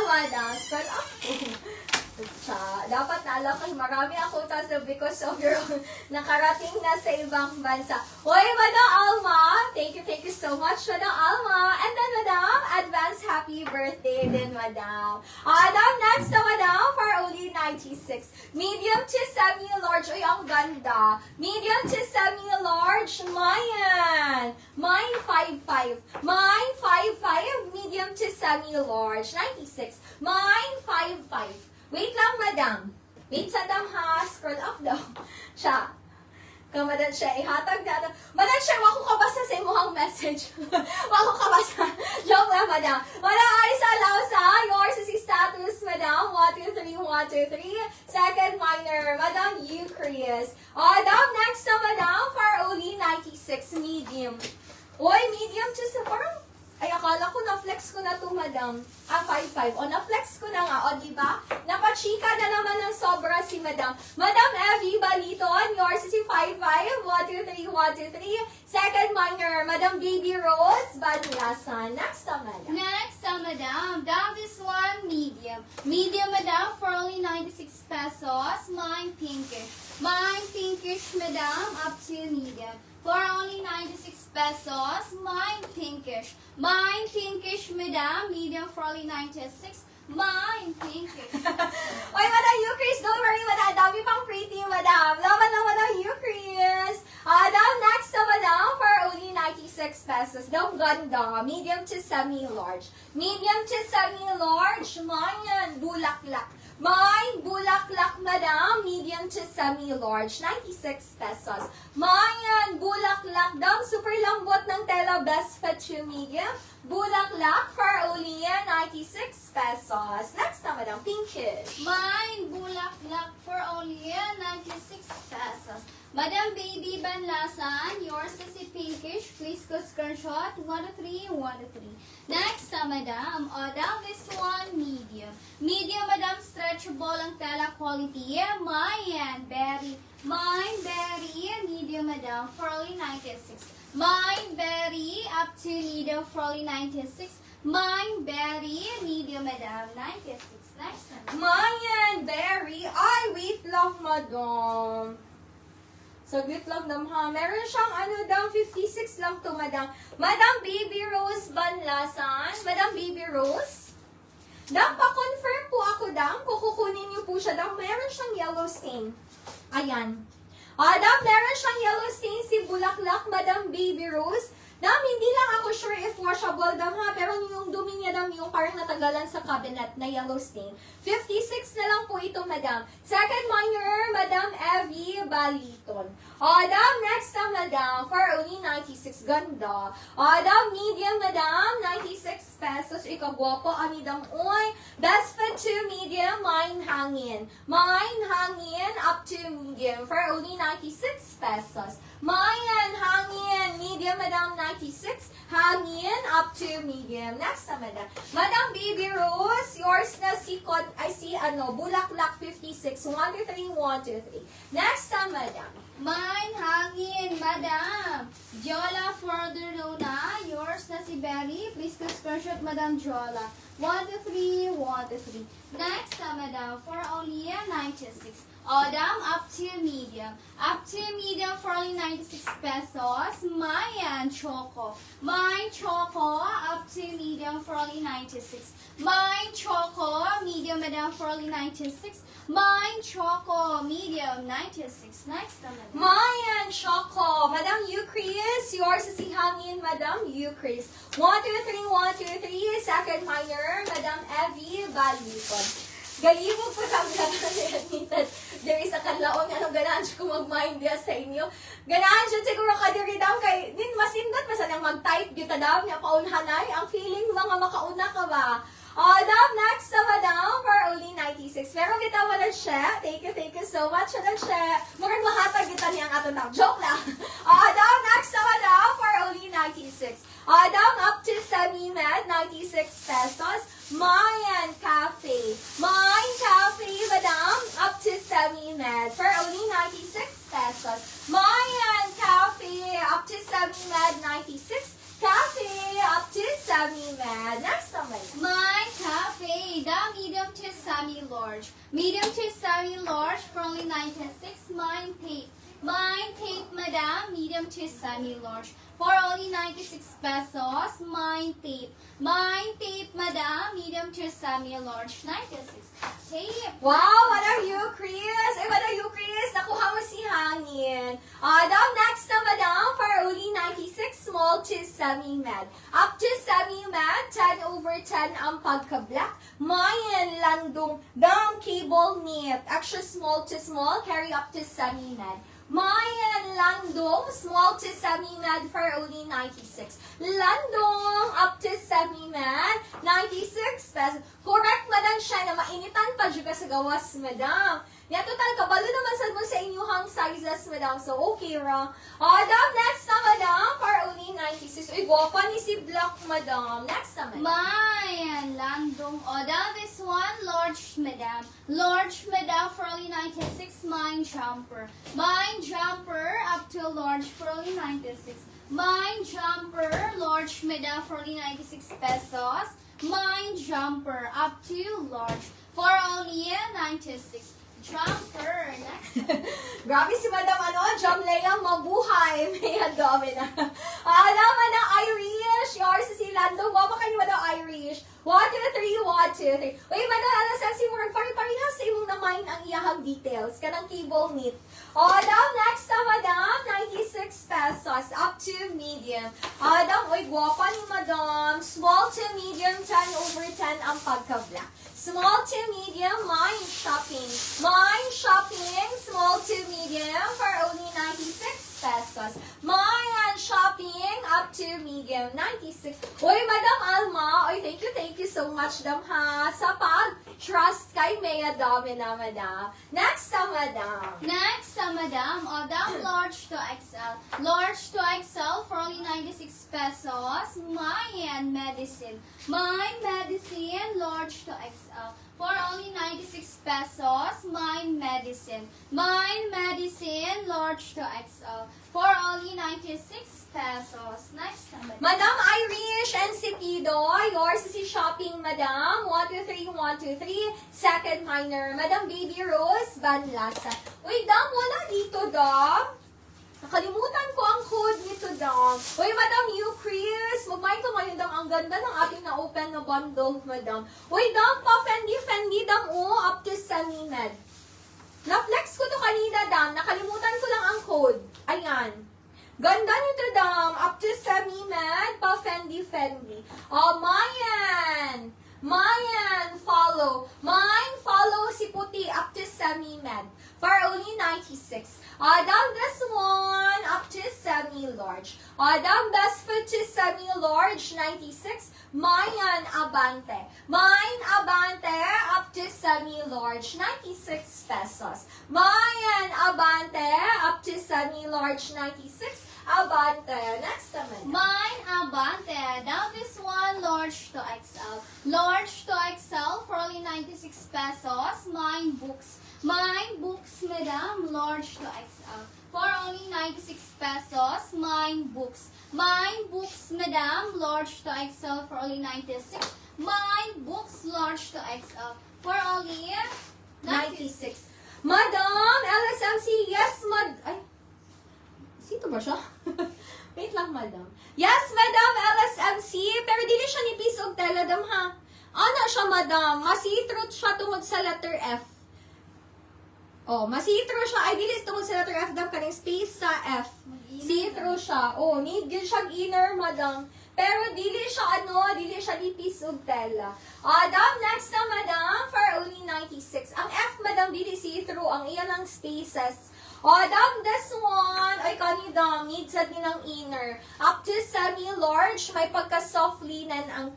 madam. Scroll up. Dapat naalam ko, marami ako kasi because of your nakarating na sa ibang bansa. Hoy, Madam Alma! Thank you so much, Madam Alma. And then, Madam, advance happy birthday din, Madam. Madam, next na, Madam, for only 96. Medium to semi-large. Uy, ang ganda. Medium to semi-large. Mayan. Mine 5'5". Mine 5'5". Medium to semi-large. 96. Mine 5'5". Wait lang, madam. Wait sa dam ha. Scroll up daw. Siya. Kamadan siya. Ihatag na. Madam siya, wako ka basta sa imuhang message. Wako ka basta. Joke lang, madam. Madam, ay sa lausa. Yours is status, madam. 1, 2, 3, 1, 2, 3. Second minor. Madam Eucharist. Madam, next na, madam. For only 96. Medium. Oy, medium to sa parang ay, akala ko na-flex ko na to, madam. 5'5". O, na-flex ko na nga. O, diba? Napachika na naman ng sobra si madam. Madam Evie Baliton, yours is 5'5". 1, 2, 3, 1, 2, 3. Second minor, Madam Baby Rose Banyasan. Next na, madam. Next, madam. Down this one, medium. Medium, madam, for only 96 pesos. Mine pinkish. Mine pinkish, madam, up to medium. For only 96 pesos, mine pinkish. Mine pinkish, madam, medium for only 96. Mine pinkish. Oy, Madam Eucharist, don't worry, madam. Dami pang pretty, madam. Laban na, Madam Eucharist. Madam, next na, madam, for only 96 pesos. Daw ganda. Medium to semi-large. Medium to semi-large. Mine bulaklak. Mine bulaklak, madam. Medium to semi-large. 96 pesos. Mine bulaklak daw. Super lambot ng tela. Best fit to medium. Bulaklak for only 96 pesos. Next na, madam. Pinkish. Mine bulaklak for only 96 pesos. Madam Baby Banlasan, yours is a pinkish. Please go screenshot. 1 to 3, 1 to 3. Next, madam. Down this one, medium. Medium, madam, stretchable ang tela quality. Mine berry. Mine berry, medium, madam, for only 96. Mine berry, up to medium, for only 96. Mine berry, medium, madam, 96. Next, madam. Mayan berry. Ay, wait lang, madam. Saglit lang, madam, ha. Meron siyang, daw, 56 lang to, madam. Madam Baby Rose Banlasan. Madam Baby Rose. Dam, pa-confirm po ako, dam. Kukukunin niyo po siya, dam. Meron siyang yellow stain. Ayan. Dam, meron siyang yellow stain si Bulaklak, Madam Baby Rose. Dam, hindi lang ako sure if washable, dam, ha. Pero yung dumi niya, dam, yung parang natagalan sa cabinet na yellow stain. 56 na lang po ito, madam. Second minor, Madam Evie Baliton. Dam, next na, madam, for only 96. Ganda. Dam, medium, madam, 96 pesos. Ikaw, guwapo, amidam, oy. Best fit to medium, mine hangin. Mine hangin, up to medium, for only 96 pesos. Mine hangin, medium, madam, 96. Hangin, up to medium. Next na, madam. Madam Baby Rose, yours na si Bulaklak 56. 1 to 3, 1 to 3. Next na, madam. Mine hangin, madam. Jola further na. Yours na si Berry. Please go screenshot, Madam Jola. 1 to 3, 1 to 3. Next, madam, for only 96. Dam, up to medium. Up to medium for only 96 pesos. Mine choco. Mine choco, up to medium for only 96. Mine choco, medium, madam, for only 96. Mine choco, medium, 96. Next, madam. Mayan Choco. Madam Eucharist, yours is si Hangin, Madam Eucharist. 1, 2, 3, 1, 2, 3. Second minor, Madam Evie Baliton. Galibog po lang ganahan. There is a kanlaon nga ganahan siya kung mag-mind niya sa inyo. Ganahan siya siguro kadiri daw kay din masindot masanang mag-type kita daw niya paunhanay. Ang feeling mga makauna ka ba? Dam, next na, madam, for only 96. Pero kita mo na siya. Thank you so much na siya. Murang mahatag kita niya ang ato na. Joke lang. Dam, next na, madam, for only 96. Dam, up to semi-med, 96 pesos. Mayan Cafe. Mayan Cafe, madam, up to semi-med for only 96 pesos. Mayan Cafe, up to semi-med, 96. Cafe, up to semi-med. Next naman. My cafe, down madam, medium to semi-large. For only 96 pesos, mine tape. Mine tape, madam, medium to semi-large. 96. Tape. Wow, what are you, Chris? Ay, what are you, Chris? Nakuha mo si Hangin. Next na, madam, for only 96, small to semi-med. Up to semi-med, 10/10 ang pagka-black. Mayan, landong, dam, cable, knit. Extra small to small, carry up to semi-med. Mayan, landong, small to semi-med for only 96. Landong, up to semi-med, 96 pesos. Correct, madam, siya na mainitan pa juga sa gawas, madam. Yan, total, kabalo naman sa mo sa inyuhang sizes, madam. So, okay, ra. Next na, madam, for only 96. Uy, guwapa ni si Black, madam. Next na, madam. Mayan, landong. This one, large, madam. Large, madam, for only 96. Mine jumper. Mine jumper, up to large, for only 96. Mine jumper, large, madam, for only 96 pesos. Mine jumper, up to large, for only 96. Jumper, next. Grabe si Madam, Jamleya, mabuhay. May dami na. Madam Irish. Yours si Lando. Baba kayo, Madam Irish. 1, 2, 3, 1, 2, 3. Uy, Madam, si Murag, pari-parihas sa imong namain ang iyahang details. Kanang cable knit. Next na, Madam, 96 pesos. Up to medium. Uy, guwapa ni Madam. Small to medium, 10/10 ang pagka-black. Small to medium, mine shopping. Mine shopping, small to medium for only 96 pesos. Mine shopping, up to medium, 96. Uy, Madam Alma, uy, thank you so much, dam ha, sa pag-trust kay Mea dami na, Madam. Next na, Madam. Next, madam, large to XL. Large to XL for only 96 pesos. Mine medicine. Mine medicine, large to XL. For only 96 pesos, mine medicine. Mine medicine, large to XL. For only 96 pesos. Next, madam. Madam Irish and Sipido, yours is si shopping, Madam. 1, 2, 3, 1, 2, 3. Second minor. Madam Baby Rose, Banlasa. Uy, Dam, wala dito, Dam. Nakalimutan ko ang code nito, Dam. Uy, Madam Chris, magmain ko ngayon, Dam. Ang ganda ng ating na-open na bundle, Madam. Uy, Dam, pa-Fendi, Dam, up to semi-med. Na-flex ko to kanina, Dam. Nakalimutan ko lang ang code. Ayan. Ganda nito, Dam. Up to semi-med, pa-Fendi. Mayan, follow. Mine, follow si puti, up to semi-med. For only 96. This one, up to semi-large. Best foot to semi-large, 96. Mayan, Abante. Mine, Abante, up to semi-large, 96 pesos. Mayan, Abante, up to semi-large, 96. Abante. Next naman. Mine Abante. Now this one, large to XL. Large to XL for only 96 pesos. Mine books. Mine books, madam, large to XL. For only 96 pesos. Mine books. Mine books, madam, large to XL for only 96. Mine books, large to XL for only 96. Madam, LSMC, yes, Ay, sito ba siya? Wait lang, Madam. Yes, Madam, LSMC, pero dili siya ni piece of tela, Dam, ha? Ano siya, Madam? Masitro siya tungod sa letter F. Masitro siya. Ay, dili tungod sa letter F, Dam, kaning space sa F. See-through siya. Need yun siyang inner, Madam. Pero dili siya ni piece of tela. Dam, next na, Madam, for only 96. Ang F, Madam, dili see-through. Ang iyan ang spaces. Dam, this one, ay kani, Dam, needs din ng inner. Up to semi-large, may pagka-soft linen ang